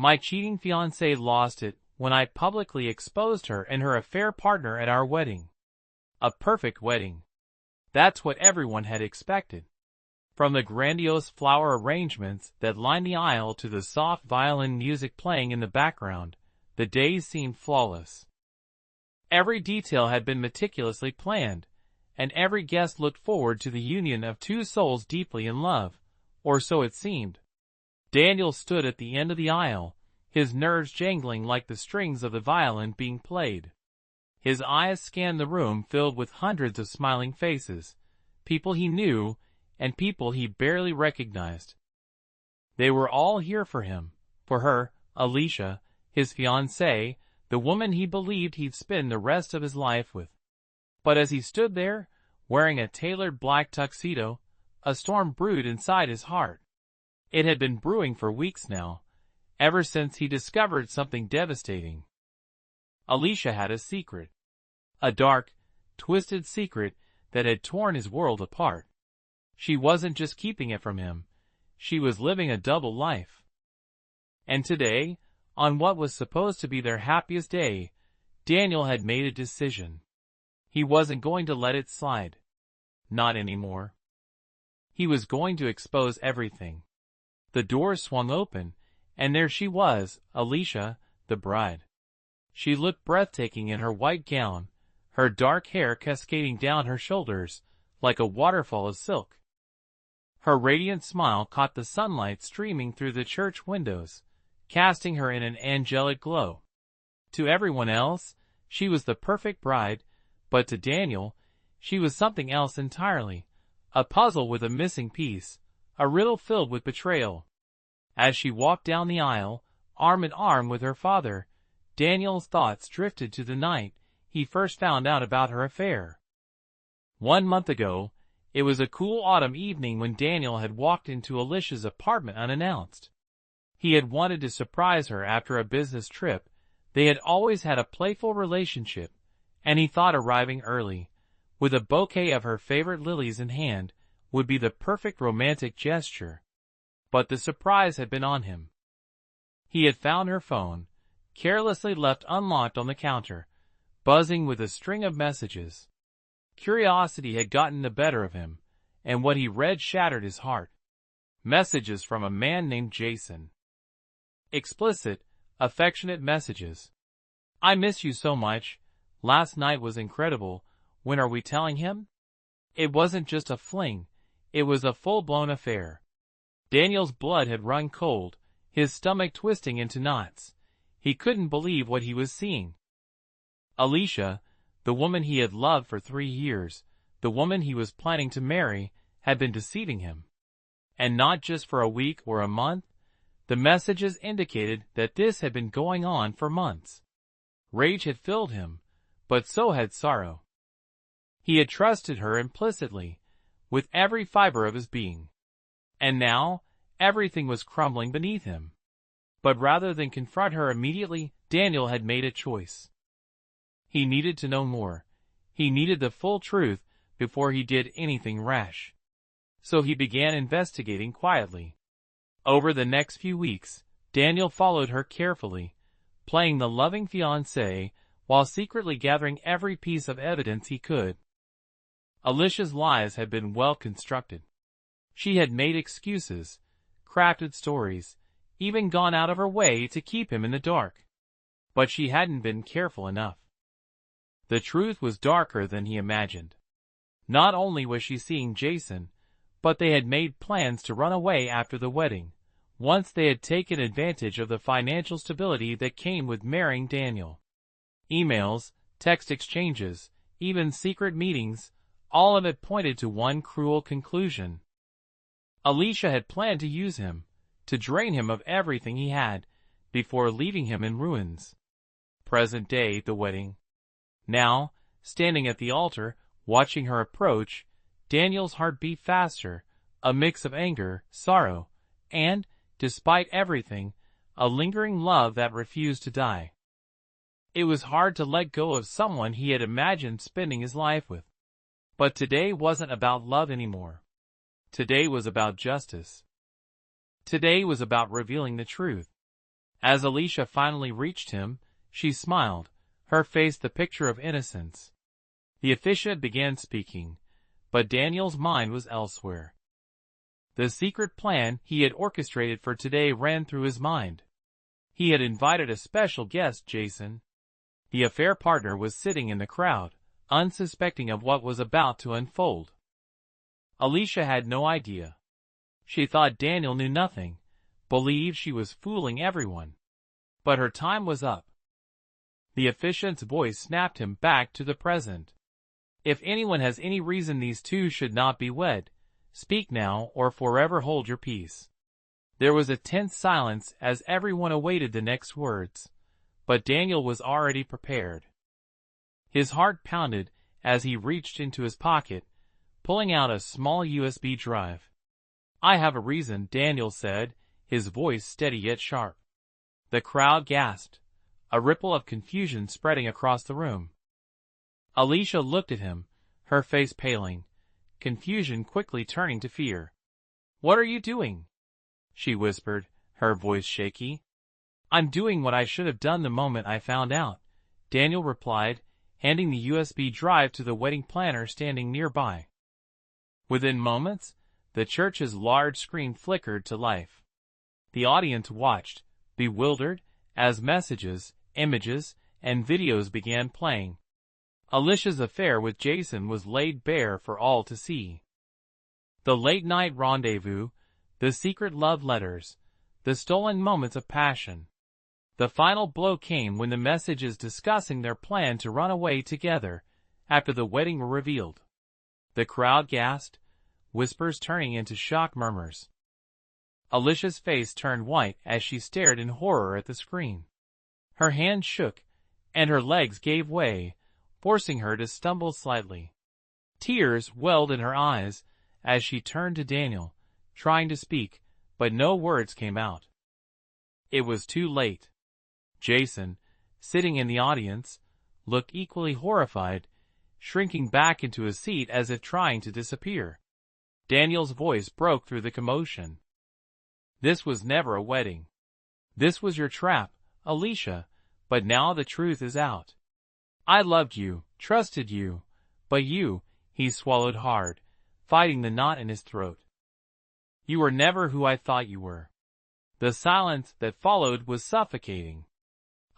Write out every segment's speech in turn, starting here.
My cheating fiancé lost it when I publicly exposed her and her affair partner at our wedding. A perfect wedding. That's what everyone had expected. From the grandiose flower arrangements that lined the aisle to the soft violin music playing in the background, the days seemed flawless. Every detail had been meticulously planned, and every guest looked forward to the union of two souls deeply in love, or so it seemed. Daniel stood at the end of the aisle, his nerves jangling like the strings of the violin being played. His eyes scanned the room filled with hundreds of smiling faces, people he knew and people he barely recognized. They were all here for him, for her, Alicia, his fiancée, the woman he believed he'd spend the rest of his life with. But as he stood there, wearing a tailored black tuxedo, a storm brewed inside his heart. It had been brewing for weeks now, ever since he discovered something devastating. Alicia had a secret. A dark, twisted secret that had torn his world apart. She wasn't just keeping it from him, she was living a double life. And today, on what was supposed to be their happiest day, Daniel had made a decision. He wasn't going to let it slide. Not anymore. He was going to expose everything. The doors swung open, and there she was, Alicia, the bride. She looked breathtaking in her white gown, her dark hair cascading down her shoulders like a waterfall of silk. Her radiant smile caught the sunlight streaming through the church windows, casting her in an angelic glow. To everyone else, she was the perfect bride, but to Daniel, she was something else entirely, a puzzle with a missing piece, a riddle filled with betrayal. As she walked down the aisle, arm in arm with her father, Daniel's thoughts drifted to the night he first found out about her affair. 1 month ago, it was a cool autumn evening when Daniel had walked into Alicia's apartment unannounced. He had wanted to surprise her after a business trip. They had always had a playful relationship, and he thought arriving early, with a bouquet of her favorite lilies in hand, would be the perfect romantic gesture. But the surprise had been on him. He had found her phone, carelessly left unlocked on the counter, buzzing with a string of messages. Curiosity had gotten the better of him, and what he read shattered his heart. Messages from a man named Jason. Explicit, affectionate messages. I miss you so much. Last night was incredible. When are we telling him? It wasn't just a fling. It was a full-blown affair. Daniel's blood had run cold, his stomach twisting into knots. He couldn't believe what he was seeing. Alicia, the woman he had loved for 3 years, the woman he was planning to marry, had been deceiving him. And not just for a week or a month. The messages indicated that this had been going on for months. Rage had filled him, but so had sorrow. He had trusted her implicitly, with every fiber of his being. And now, everything was crumbling beneath him. But rather than confront her immediately, Daniel had made a choice. He needed to know more. He needed the full truth before he did anything rash. So he began investigating quietly. Over the next few weeks, Daniel followed her carefully, playing the loving fiancé while secretly gathering every piece of evidence he could. Alicia's lies had been well constructed. She had made excuses, crafted stories, even gone out of her way to keep him in the dark. But she hadn't been careful enough. The truth was darker than he imagined. Not only was she seeing Jason, but they had made plans to run away after the wedding, once they had taken advantage of the financial stability that came with marrying Daniel. Emails, text exchanges, even secret meetings, all of it pointed to one cruel conclusion. Alicia had planned to use him, to drain him of everything he had, before leaving him in ruins. Present day, the wedding. Now, standing at the altar, watching her approach, Daniel's heart beat faster, a mix of anger, sorrow, and, despite everything, a lingering love that refused to die. It was hard to let go of someone he had imagined spending his life with. But today wasn't about love anymore. Today was about justice. Today was about revealing the truth. As Alicia finally reached him, she smiled, her face the picture of innocence. The officiant began speaking, but Daniel's mind was elsewhere. The secret plan he had orchestrated for today ran through his mind. He had invited a special guest, Jason. The affair partner was sitting in the crowd, unsuspecting of what was about to unfold. Alicia had no idea. She thought Daniel knew nothing, believed she was fooling everyone. But her time was up. The officiant's voice snapped him back to the present. If anyone has any reason these two should not be wed, speak now or forever hold your peace. There was a tense silence as everyone awaited the next words, but Daniel was already prepared. His heart pounded as he reached into his pocket, pulling out a small USB drive. I have a reason, Daniel said, his voice steady yet sharp. The crowd gasped, a ripple of confusion spreading across the room. Alicia looked at him, her face paling, confusion quickly turning to fear. What are you doing? She whispered, her voice shaky. I'm doing what I should have done the moment I found out, Daniel replied, handing the USB drive to the wedding planner standing nearby. Within moments, the church's large screen flickered to life. The audience watched, bewildered, as messages, images, and videos began playing. Alicia's affair with Jason was laid bare for all to see. The late-night rendezvous, the secret love letters, the stolen moments of passion. The final blow came when the messages discussing their plan to run away together after the wedding were revealed. The crowd gasped, whispers turning into shocked murmurs. Alicia's face turned white as she stared in horror at the screen. Her hands shook, and her legs gave way, forcing her to stumble slightly. Tears welled in her eyes as she turned to Daniel, trying to speak, but no words came out. It was too late. Jason, sitting in the audience, looked equally horrified, shrinking back into his seat as if trying to disappear. Daniel's voice broke through the commotion. This was never a wedding. This was your trap, Alicia, but now the truth is out. I loved you, trusted you, but you, he swallowed hard, fighting the knot in his throat. You were never who I thought you were. The silence that followed was suffocating.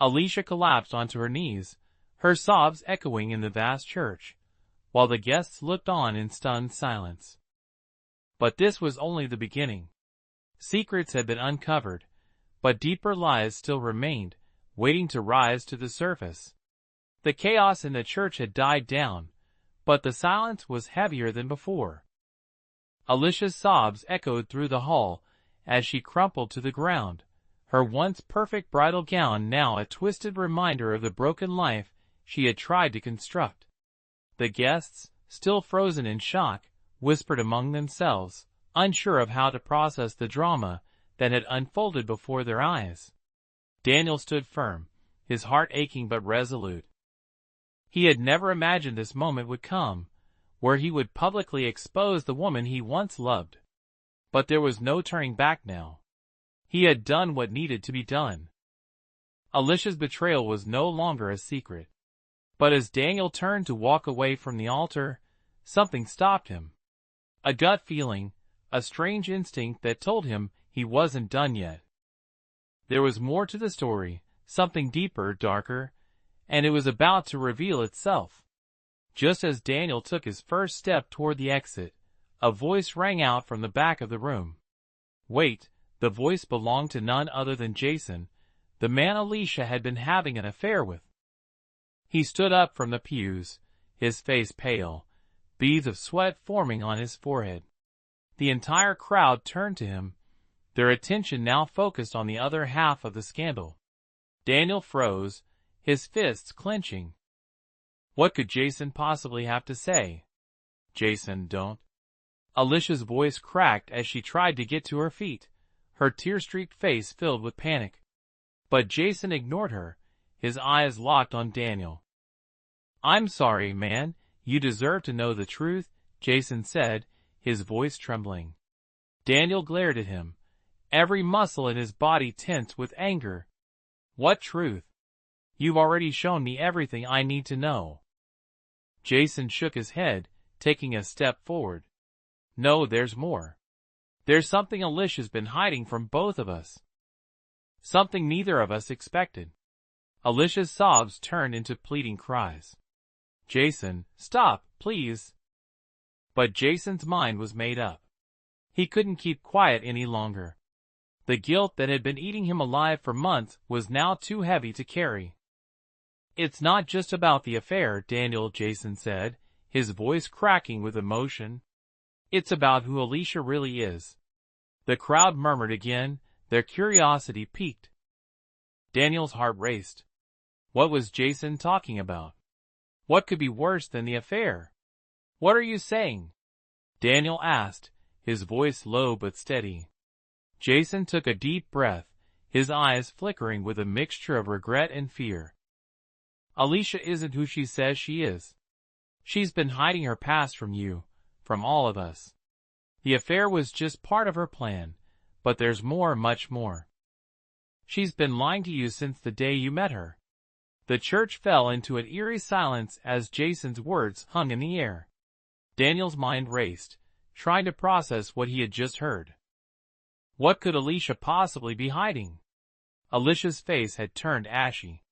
Alicia collapsed onto her knees, her sobs echoing in the vast church, while the guests looked on in stunned silence. But this was only the beginning. Secrets had been uncovered, but deeper lies still remained, waiting to rise to the surface. The chaos in the church had died down, but the silence was heavier than before. Alicia's sobs echoed through the hall as she crumpled to the ground, her once perfect bridal gown now a twisted reminder of the broken life she had tried to construct. The guests, still frozen in shock, whispered among themselves, unsure of how to process the drama that had unfolded before their eyes. Daniel stood firm, his heart aching but resolute. He had never imagined this moment would come, where he would publicly expose the woman he once loved. But there was no turning back now. He had done what needed to be done. Alicia's betrayal was no longer a secret. But as Daniel turned to walk away from the altar, something stopped him. A gut feeling, a strange instinct that told him he wasn't done yet. There was more to the story, something deeper, darker, and it was about to reveal itself. Just as Daniel took his first step toward the exit, a voice rang out from the back of the room. Wait, the voice belonged to none other than Jason, the man Alicia had been having an affair with. He stood up from the pews, his face pale, beads of sweat forming on his forehead. The entire crowd turned to him, their attention now focused on the other half of the scandal. Daniel froze, his fists clenching. What could Jason possibly have to say? Jason, don't. Alicia's voice cracked as she tried to get to her feet, her tear-streaked face filled with panic. But Jason ignored her, his eyes locked on Daniel. I'm sorry, man, you deserve to know the truth, Jason said, his voice trembling. Daniel glared at him, every muscle in his body tense with anger, What truth? You've already shown me everything I need to know. Jason shook his head, taking a step forward. No, there's more. There's something Alicia's been hiding from both of us. Something neither of us expected. Alicia's sobs turned into pleading cries. Jason, stop, please. But Jason's mind was made up. He couldn't keep quiet any longer. The guilt that had been eating him alive for months was now too heavy to carry. It's not just about the affair, Daniel, Jason said, his voice cracking with emotion. It's about who Alicia really is. The crowd murmured again, their curiosity piqued. Daniel's heart raced. What was Jason talking about? What could be worse than the affair? What are you saying? Daniel asked, his voice low but steady. Jason took a deep breath, his eyes flickering with a mixture of regret and fear. Alicia isn't who she says she is. She's been hiding her past from you, from all of us. The affair was just part of her plan, but there's more, much more. She's been lying to you since the day you met her. The church fell into an eerie silence as Jason's words hung in the air. Daniel's mind raced, trying to process what he had just heard. What could Alicia possibly be hiding? Alicia's face had turned ashy.